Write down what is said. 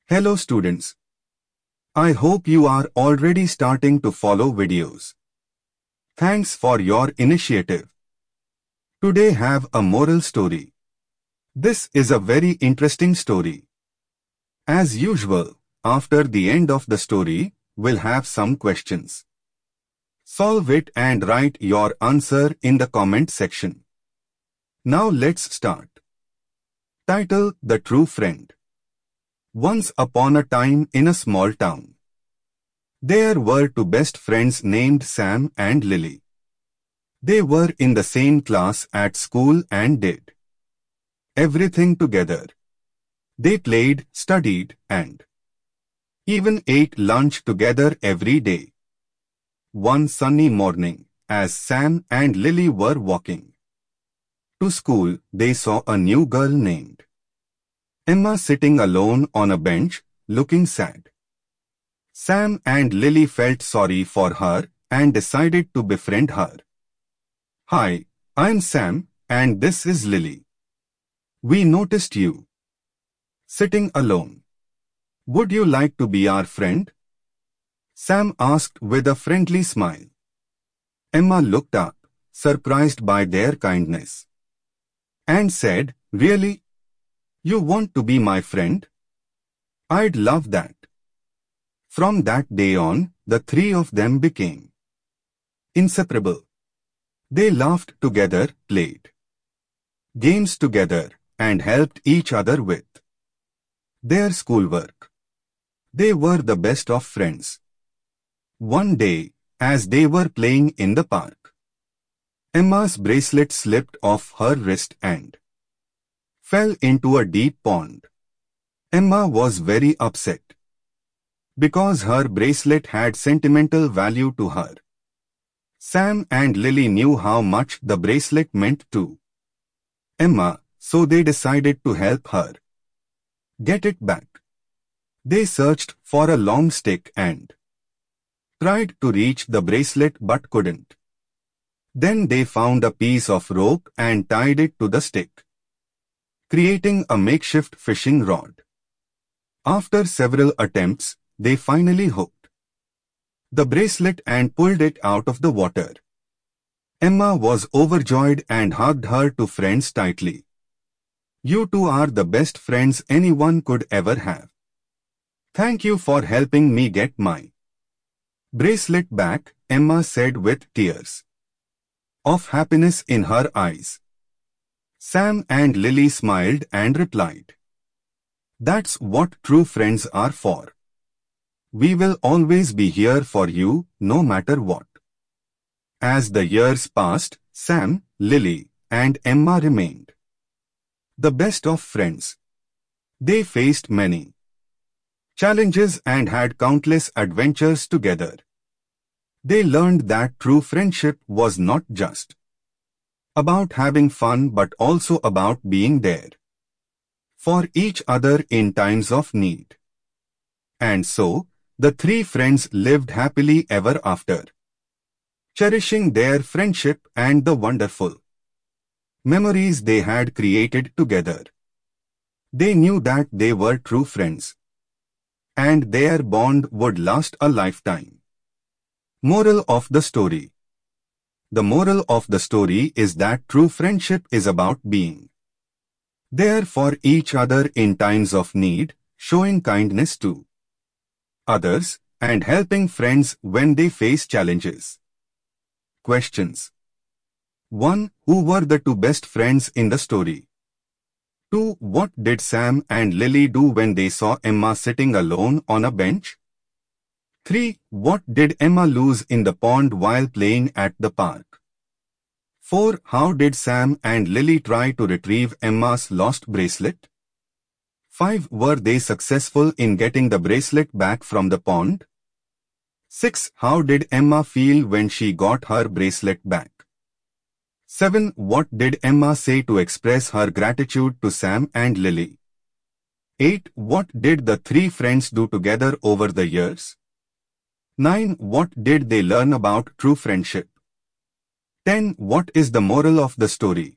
Hello students. I hope you are already starting to follow videos. Thanks for your initiative. Today have a moral story. This is a very interesting story. As usual, after the end of the story, we'll have some questions. Solve it and write your answer in the comment section. Now let's start. Title: The True Friend. Once upon a time in a small town, there were two best friends named Sam and Lily. They were in the same class at school and did everything together. They played, studied, and even ate lunch together every day. One sunny morning, as Sam and Lily were walking to school, they saw a new girl named Emma sitting alone on a bench, looking sad. Sam and Lily felt sorry for her and decided to befriend her. "Hi, I'm Sam, and this is Lily. We noticed you sitting alone. Would you like to be our friend?" Sam asked with a friendly smile. Emma looked up, surprised by their kindness, and said, "Really? You want to be my friend? I'd love that." From that day on, the three of them became inseparable. They laughed together, played games together, and helped each other with their schoolwork. They were the best of friends. One day, as they were playing in the park, Emma's bracelet slipped off her wrist and fell into a deep pond. Emma was very upset because her bracelet had sentimental value to her. Sam and Lily knew how much the bracelet meant to Emma, so they decided to help her get it back. They searched for a long stick and tried to reach the bracelet but couldn't. Then they found a piece of rope and tied it to the stick, creating a makeshift fishing rod. After several attempts, they finally hooked the bracelet and pulled it out of the water. Emma was overjoyed and hugged her two friends tightly. "You two are the best friends anyone could ever have. Thank you for helping me get my bracelet back," Emma said with tears of happiness in her eyes. Sam and Lily smiled and replied, "That's what true friends are for. We will always be here for you, no matter what." As the years passed, Sam, Lily, and Emma remained the best of friends. They faced many challenges and had countless adventures together. They learned that true friendship was not just about having fun but also about being there for each other in times of need. And so, the three friends lived happily ever after, cherishing their friendship and the wonderful memories they had created together. They knew that they were true friends, and their bond would last a lifetime. Moral of the story. The moral of the story is that true friendship is about being there for each other in times of need, showing kindness to others, and helping friends when they face challenges. Questions. 1. Who were the two best friends in the story? 2. What did Sam and Lily do when they saw Emma sitting alone on a bench? 3. What did Emma lose in the pond while playing at the park? 4. How did Sam and Lily try to retrieve Emma's lost bracelet? 5. Were they successful in getting the bracelet back from the pond? 6. How did Emma feel when she got her bracelet back? 7. What did Emma say to express her gratitude to Sam and Lily? 8. What did the three friends do together over the years? 9. What did they learn about true friendship? 10. What is the moral of the story?